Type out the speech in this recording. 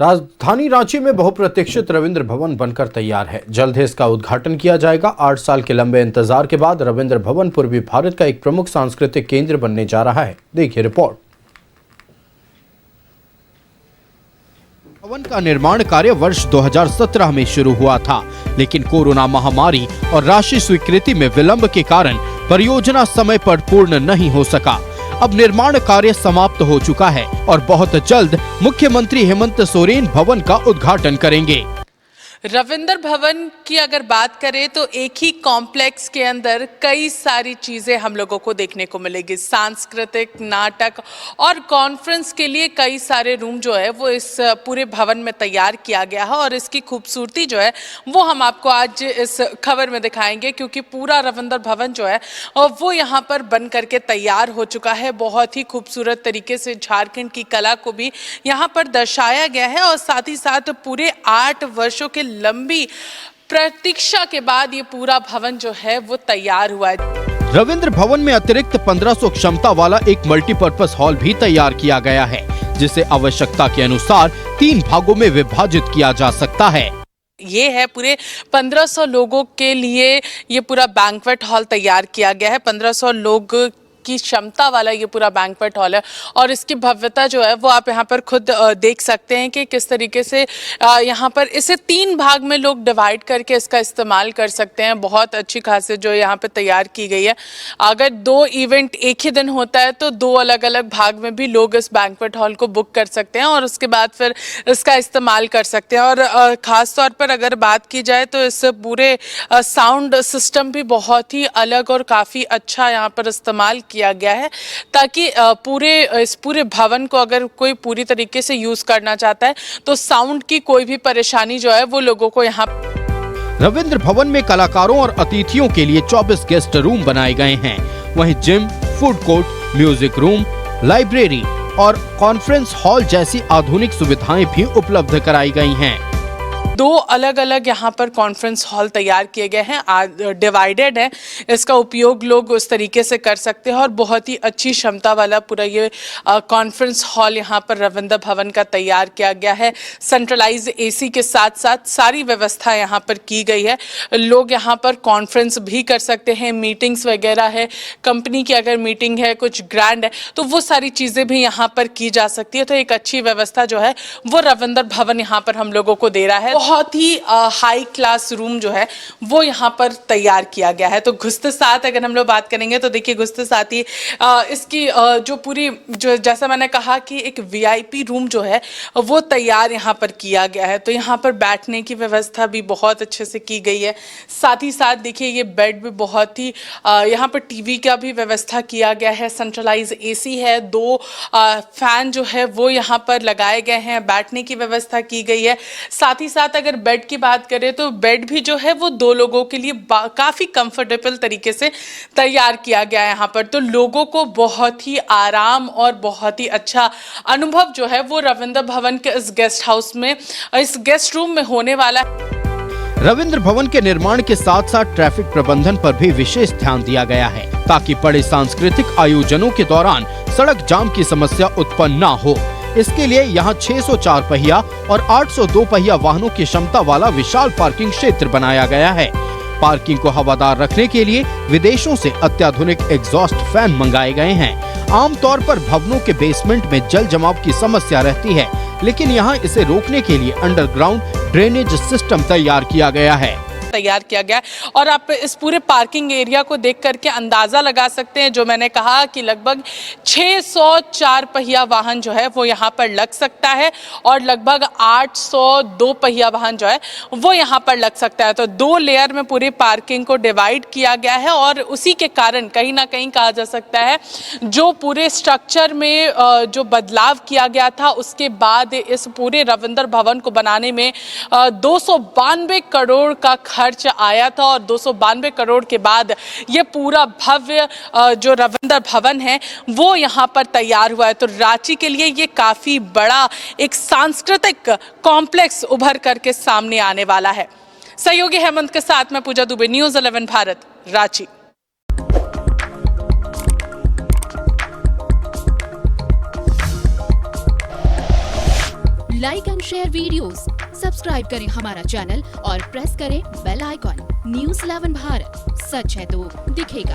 राजधानी रांची में बहुप्रतीक्षित रविंद्र भवन बनकर तैयार है। जल्द ही इसका उद्घाटन किया जाएगा। 8 साल के लंबे इंतजार के बाद रविंद्र भवन पूर्वी भारत का एक प्रमुख सांस्कृतिक केंद्र बनने जा रहा है। देखिए रिपोर्ट। भवन का निर्माण कार्य वर्ष 2017 में शुरू हुआ था, लेकिन कोरोना महामारी और राशि स्वीकृति में विलंब के कारण परियोजना समय पर पूर्ण नहीं हो सका। अब निर्माण कार्य समाप्त हो चुका है और बहुत जल्द मुख्यमंत्री हेमंत सोरेन भवन का उद्घाटन करेंगे। रविंद्र भवन की अगर बात करें तो एक ही कॉम्प्लेक्स के अंदर कई सारी चीज़ें हम लोगों को देखने को मिलेगी। सांस्कृतिक, नाटक और कॉन्फ्रेंस के लिए कई सारे रूम जो है वो इस पूरे भवन में तैयार किया गया है और इसकी खूबसूरती जो है वो हम आपको आज इस खबर में दिखाएंगे, क्योंकि पूरा रविंद्र भवन जो है वो यहाँ पर बन करके तैयार हो चुका है। बहुत ही खूबसूरत तरीके से झारखंड की कला को भी यहाँ पर दर्शाया गया है और साथ ही साथ पूरे 8 वर्षों के लंबी प्रतीक्षा के बाद ये पूरा भवन जो है वो तैयार हुआ है। रविंद्र भवन में अतिरिक्त 1500 क्षमता वाला एक मल्टीपर्पज हॉल भी तैयार किया गया है, जिसे आवश्यकता के अनुसार 3 भागों में विभाजित किया जा सकता है। ये है पूरे 1500 लोगों के लिए ये पूरा बैंक्वेट हॉल तैयार किया गया है। 1500 लोग की क्षमता वाला ये पूरा बैंक्वेट हॉल है और इसकी भव्यता जो है वो आप यहाँ पर खुद देख सकते हैं कि किस तरीके से यहाँ पर इसे 3 भाग में लोग डिवाइड करके इसका इस्तेमाल कर सकते हैं। बहुत अच्छी खासियत जो यहाँ पे तैयार की गई है। अगर 2 इवेंट एक ही दिन होता है तो 2 अलग अलग भाग में भी लोग इस बैंक्वेट हॉल को बुक कर सकते हैं और उसके बाद फिर इसका इस्तेमाल कर सकते हैं। और ख़ास तौर पर अगर बात की जाए तो इस पूरे साउंड सिस्टम भी बहुत ही अलग और काफ़ी अच्छा यहाँ पर इस्तेमाल किया गया है, ताकि इस पूरे भवन को अगर कोई पूरी तरीके से यूज करना चाहता है तो साउंड की कोई भी परेशानी जो है वो लोगों को यहाँ। रविंद्र भवन में कलाकारों और अतिथियों के लिए 24 गेस्ट रूम बनाए गए हैं। वहीं gym, food court, music room, library और कॉन्फ्रेंस हॉल जैसी आधुनिक सुविधाएं भी उपलब्ध कराई गई हैं। 2 अलग अलग यहाँ पर कॉन्फ्रेंस हॉल तैयार किए गए हैं, डिवाइडेड है। इसका उपयोग लोग उस तरीके से कर सकते हैं और बहुत ही अच्छी क्षमता वाला पूरा ये कॉन्फ्रेंस हॉल यहाँ पर रविंद्र भवन का तैयार किया गया है। सेंट्रलाइज एसी के साथ साथ सारी व्यवस्था यहाँ पर की गई है। लोग यहाँ पर कॉन्फ्रेंस भी कर सकते हैं, मीटिंग्स वगैरह है, कंपनी की अगर मीटिंग है, कुछ ग्रैंड है तो वो सारी चीज़ें भी यहाँ पर की जा सकती है। तो एक अच्छी व्यवस्था जो है वो रविंद्र भवन यहाँ पर हम लोगों को दे रहा है। बहुत ही हाई क्लास रूम जो है वो यहाँ पर तैयार किया गया है। तो घुसते साथ अगर हम लोग बात करेंगे तो देखिए घुसते साथ ही इसकी जो पूरी जो जैसा मैंने कहा कि एक वीआईपी रूम जो है वो तैयार यहाँ पर किया गया है। तो यहाँ पर बैठने की व्यवस्था भी बहुत अच्छे से की गई है। साथ ही साथ देखिए ये बेड भी बहुत ही यहाँ पर टीवी का भी व्यवस्था किया गया है। सेंट्रलाइज एसी है, 2 फैन जो है वो यहाँ पर लगाए गए हैं, बैठने की व्यवस्था की गई है। साथ ही साथ अगर बेड की बात करें तो बेड भी जो है वो 2 लोगों के लिए काफी कंफर्टेबल तरीके से तैयार किया गया है यहाँ पर। तो लोगों को बहुत ही आराम और बहुत ही अच्छा अनुभव जो है वो रविंद्र भवन के इस गेस्ट हाउस में, इस गेस्ट रूम में होने वाला है। रविंद्र भवन के निर्माण के साथ साथ ट्रैफिक प्रबंधन पर भी विशेष ध्यान दिया गया है, ताकि बड़े सांस्कृतिक आयोजनों के दौरान सड़क जाम की समस्या उत्पन्न न हो। इसके लिए यहाँ 604 पहिया और 802 पहिया वाहनों की क्षमता वाला विशाल पार्किंग क्षेत्र बनाया गया है। पार्किंग को हवादार रखने के लिए विदेशों से अत्याधुनिक एग्जॉस्ट फैन मंगाए गए हैं। आमतौर पर भवनों के बेसमेंट में जल जमाव की समस्या रहती है, लेकिन यहाँ इसे रोकने के लिए अंडरग्राउंड ड्रेनेज सिस्टम तैयार किया गया है। और आप इस पूरे पार्किंग एरिया को देख करके अंदाजा लगा सकते हैं, जो मैंने कहा कि लगभग 604 पहिया वाहन जो है वो यहाँ पर लग सकता है और लगभग 802 पहिया वाहन जो है वो यहाँ पर लग सकता है। तो 2 लेयर में पूरी पार्किंग को डिवाइड किया गया है और उसी के कारण कहीं ना कहीं कहा जा सकता है जो पूरे स्ट्रक्चर में जो बदलाव किया गया था उसके बाद इस पूरे रविंद्र भवन को बनाने में 292 करोड़ का खर्च आया था और 292 करोड़ के बाद ये पूरा भव्य जो रविंद्र भवन है वो यहाँ पर तैयार हुआ है। तो रांची के लिए ये काफ़ी बड़ा एक सांस्कृतिक कॉम्प्लेक्स उभर करके सामने आने वाला है। सहयोगी हेमंत के साथ मैं Puja Dubey, news 11 Bharat, Ranchi. Like and share videos, subscribe करें हमारा चैनल और प्रेस करें बेल आइकॉन। News 11 भारत, सच है तो दिखेगा।